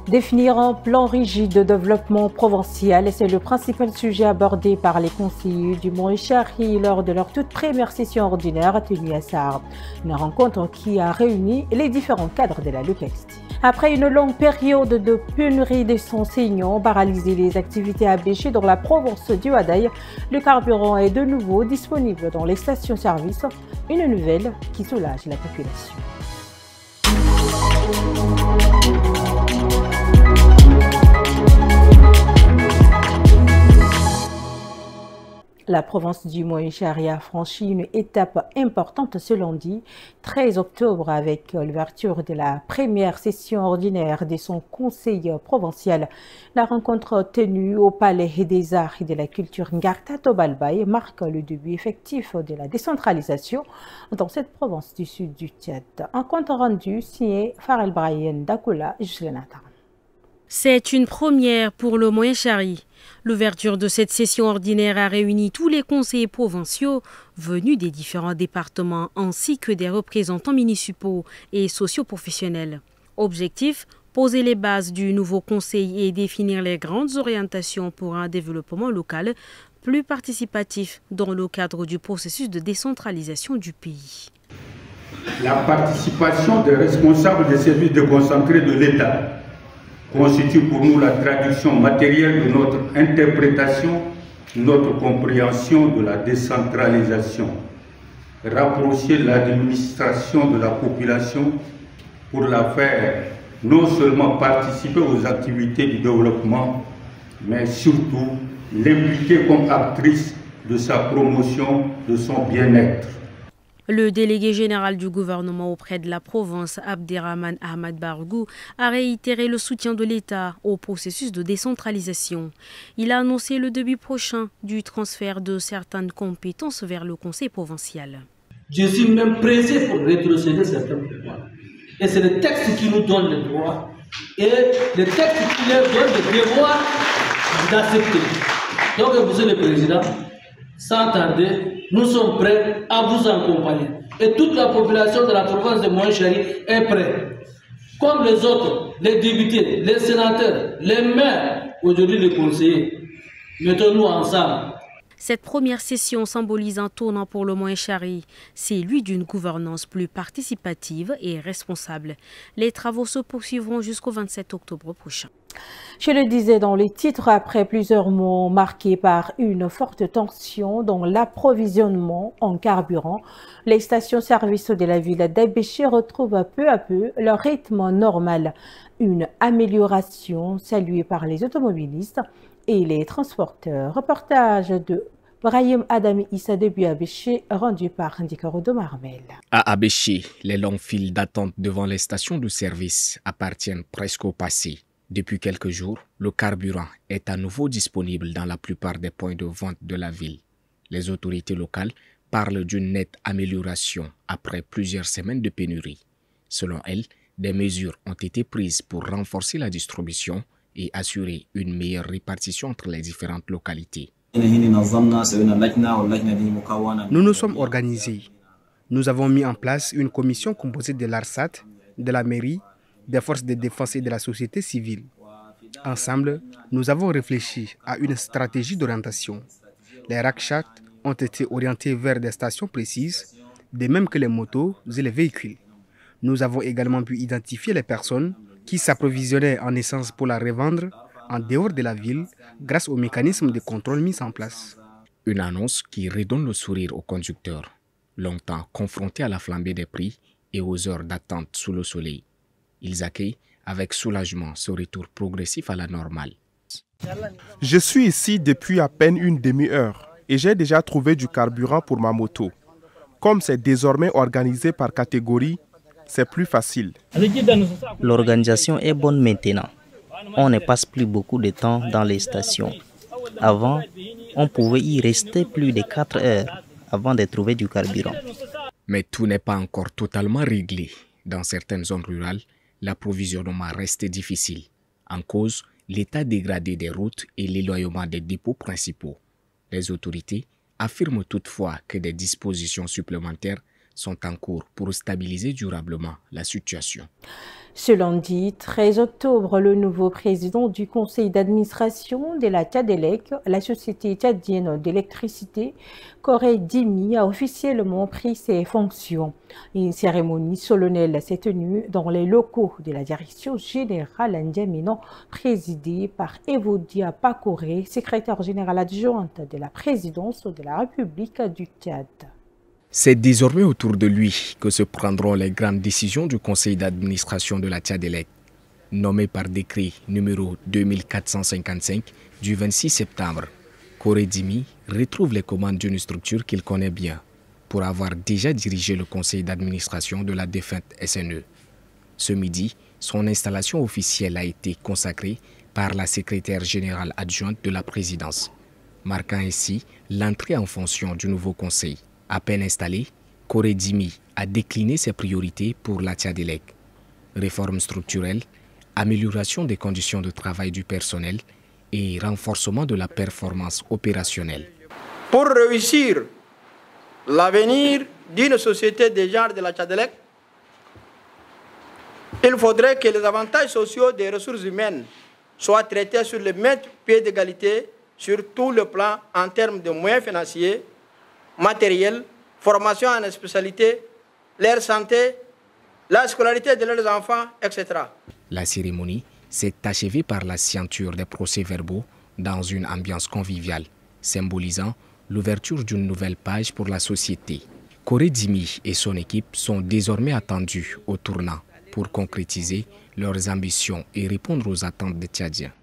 Définir un plan rigide de développement provincial, c'est le principal sujet abordé par les conseillers du Mont-Chari lors de leur toute première session ordinaire tenue à Sarre. Une rencontre qui a réuni les différents cadres de la LUPEXT. Après une longue période de pénurie des enseignants, paralyser les activités à Béché dans la province du Wadaï, le carburant est de nouveau disponible dans les stations-service, une nouvelle qui soulage la population. La province du Mont-Chari a franchi une étape importante ce lundi 13 octobre avec l'ouverture de la première session ordinaire de son conseil provincial. La rencontre tenue au Palais des Arts et de la Culture Ngarta Tobalbaye marque le début effectif de la décentralisation dans cette province du sud du Tchad. Un compte rendu signé Farel Brian Dakoula et Juscelin. C'est une première pour le Mont-Chari. L'ouverture de cette session ordinaire a réuni tous les conseillers provinciaux venus des différents départements ainsi que des représentants municipaux et socioprofessionnels. Objectif, poser les bases du nouveau conseil et définir les grandes orientations pour un développement local plus participatif dans le cadre du processus de décentralisation du pays. La participation des responsables des services déconcentrés de l'État constitue pour nous la traduction matérielle de notre interprétation, notre compréhension de la décentralisation. Rapprocher l'administration de la population pour la faire non seulement participer aux activités du développement, mais surtout l'impliquer comme actrice de sa promotion, de son bien-être. Le délégué général du gouvernement auprès de la province, Abderrahmane Ahmad Bargou, a réitéré le soutien de l'État au processus de décentralisation. Il a annoncé le début prochain du transfert de certaines compétences vers le conseil provincial. Je suis même pressé pour rétrocéder certains pouvoirs. Et c'est le texte qui nous donne le droit et le texte qui leur donne le devoir d'accepter. Donc, Monsieur le Président, sans tarder, nous sommes prêts à vous accompagner. Et toute la population de la province de Mont-Chari est prête. Comme les autres, les députés, les sénateurs, les maires, aujourd'hui les conseillers. Mettons-nous ensemble. Cette première session symbolise un tournant pour le Mont-Chari, celui d'une gouvernance plus participative et responsable. Les travaux se poursuivront jusqu'au 27 octobre prochain. Je le disais dans les titres, après plusieurs mois marqués par une forte tension dans l'approvisionnement en carburant, les stations-service de la ville d'Abéché retrouvent peu à peu leur rythme normal. Une amélioration saluée par les automobilistes et les transporteurs. Reportage de Brahim Adami Issa depuis Abéché, rendu par Ndikarodo Marmel. À Abéché, les longues files d'attente devant les stations de service appartiennent presque au passé. Depuis quelques jours, le carburant est à nouveau disponible dans la plupart des points de vente de la ville. Les autorités locales parlent d'une nette amélioration après plusieurs semaines de pénurie. Selon elles, des mesures ont été prises pour renforcer la distribution et assurer une meilleure répartition entre les différentes localités. Nous nous sommes organisés. Nous avons mis en place une commission composée de l'ARSAT, de la mairie, des forces de défense et de la société civile. Ensemble, nous avons réfléchi à une stratégie d'orientation. Les rakshaks ont été orientés vers des stations précises, de même que les motos et les véhicules. Nous avons également pu identifier les personnes qui s'approvisionnaient en essence pour la revendre en dehors de la ville grâce au mécanisme de contrôle mis en place. Une annonce qui redonne le sourire aux conducteurs, longtemps confrontés à la flambée des prix et aux heures d'attente sous le soleil. Ils accueillent avec soulagement ce retour progressif à la normale. Je suis ici depuis à peine une demi-heure et j'ai déjà trouvé du carburant pour ma moto. Comme c'est désormais organisé par catégorie, c'est plus facile. L'organisation est bonne maintenant. On ne passe plus beaucoup de temps dans les stations. Avant, on pouvait y rester plus de 4 heures avant de trouver du carburant. Mais tout n'est pas encore totalement réglé. Dans certaines zones rurales, l'approvisionnement reste difficile. En cause, l'état dégradé des routes et l'éloignement des dépôts principaux. Les autorités affirment toutefois que des dispositions supplémentaires sont en cours pour stabiliser durablement la situation. Ce lundi 13 octobre, le nouveau président du conseil d'administration de la Tchadelec, la société tchadienne d'électricité, Koré Dimi, a officiellement pris ses fonctions. Une cérémonie solennelle s'est tenue dans les locaux de la direction générale N'Djamena, présidée par Evodia Pakoré, secrétaire générale adjointe de la présidence de la République du Tchad. C'est désormais autour de lui que se prendront les grandes décisions du conseil d'administration de la Tchadelec. Nommé par décret numéro 2455 du 26 septembre, Koré Dimi retrouve les commandes d'une structure qu'il connaît bien, pour avoir déjà dirigé le conseil d'administration de la défunte SNE. Ce midi, son installation officielle a été consacrée par la secrétaire générale adjointe de la présidence, marquant ainsi l'entrée en fonction du nouveau conseil. À peine installé, Koré Dimi a décliné ses priorités pour la Tchadelec. Réforme structurelle, amélioration des conditions de travail du personnel et renforcement de la performance opérationnelle. Pour réussir l'avenir d'une société de genre de la Tchadelec, il faudrait que les avantages sociaux des ressources humaines soient traités sur le même pied d'égalité sur tout le plan en termes de moyens financiers, matériel, formation en spécialité, leur santé, la scolarité de leurs enfants, etc. La cérémonie s'est achevée par la signature des procès-verbaux dans une ambiance conviviale, symbolisant l'ouverture d'une nouvelle page pour la société. Koré Dimi et son équipe sont désormais attendus au tournant pour concrétiser leurs ambitions et répondre aux attentes des Tchadiens.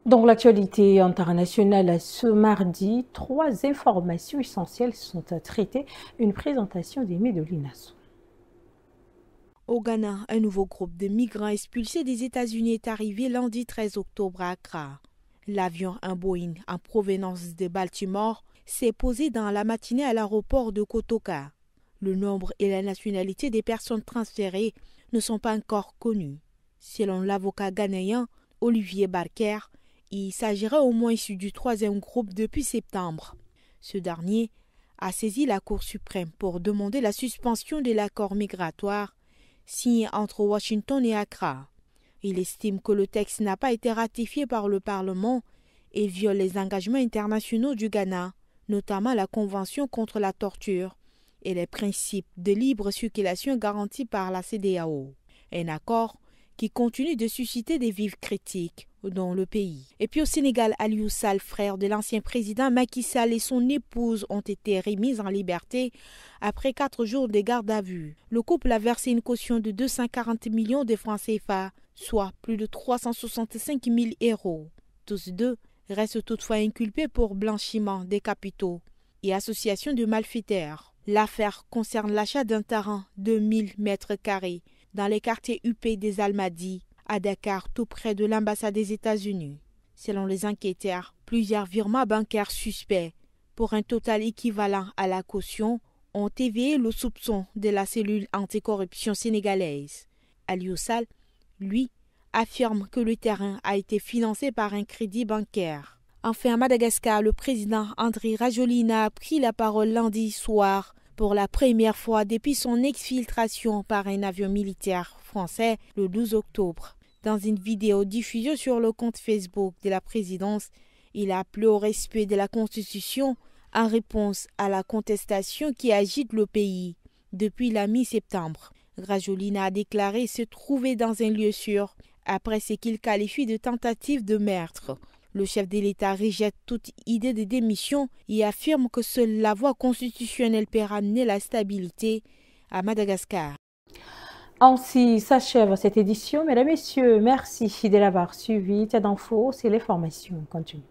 Dans l'actualité internationale, ce mardi, 3 informations essentielles sont traitées. Une présentation d'Aimé de Linasso. Au Ghana, un nouveau groupe de migrants expulsés des États-Unis est arrivé lundi 13 octobre à Accra. L'avion, un Boeing en provenance de Baltimore, s'est posé dans la matinée à l'aéroport de Kotoka. Le nombre et la nationalité des personnes transférées ne sont pas encore connus. Selon l'avocat ghanéen Olivier Barker, il s'agirait au moins issu du 3e groupe depuis septembre. Ce dernier a saisi la Cour suprême pour demander la suspension de l'accord migratoire signé entre Washington et Accra. Il estime que le texte n'a pas été ratifié par le Parlement et viole les engagements internationaux du Ghana, notamment la Convention contre la torture et les principes de libre circulation garantis par la CEDEAO. Un accord qui continue de susciter des vives critiques dans le pays. Et puis au Sénégal, Aliou Sall, frère de l'ancien président Macky Sall, et son épouse ont été remises en liberté après 4 jours de garde à vue. Le couple a versé une caution de 240 millions de francs CFA, soit plus de 365 000 €. Tous deux restent toutefois inculpés pour blanchiment des capitaux et association de malfaiteurs. L'affaire concerne l'achat d'un terrain de 1000 mètres carrés dans les quartiers UP des Almadies, à Dakar, tout près de l'ambassade des États-Unis. Selon les enquêteurs, plusieurs virements bancaires suspects, pour un total équivalent à la caution, ont éveillé le soupçon de la cellule anticorruption sénégalaise. Aliou Sall, lui, affirme que le terrain a été financé par un crédit bancaire. Enfin, à Madagascar, le président Andry Rajoelina a pris la parole lundi soir pour la première fois depuis son exfiltration par un avion militaire français le 12 octobre. Dans une vidéo diffusée sur le compte Facebook de la présidence, il a appelé au respect de la Constitution en réponse à la contestation qui agite le pays depuis la mi-septembre. Rajoelina a déclaré se trouver dans un lieu sûr après ce qu'il qualifie de tentative de meurtre. Le chef de l'État rejette toute idée de démission et affirme que seule la voie constitutionnelle peut ramener la stabilité à Madagascar. Ainsi s'achève cette édition. Mesdames, Messieurs, merci de l'avoir suivi. Tchad Info, c'est l'information continue.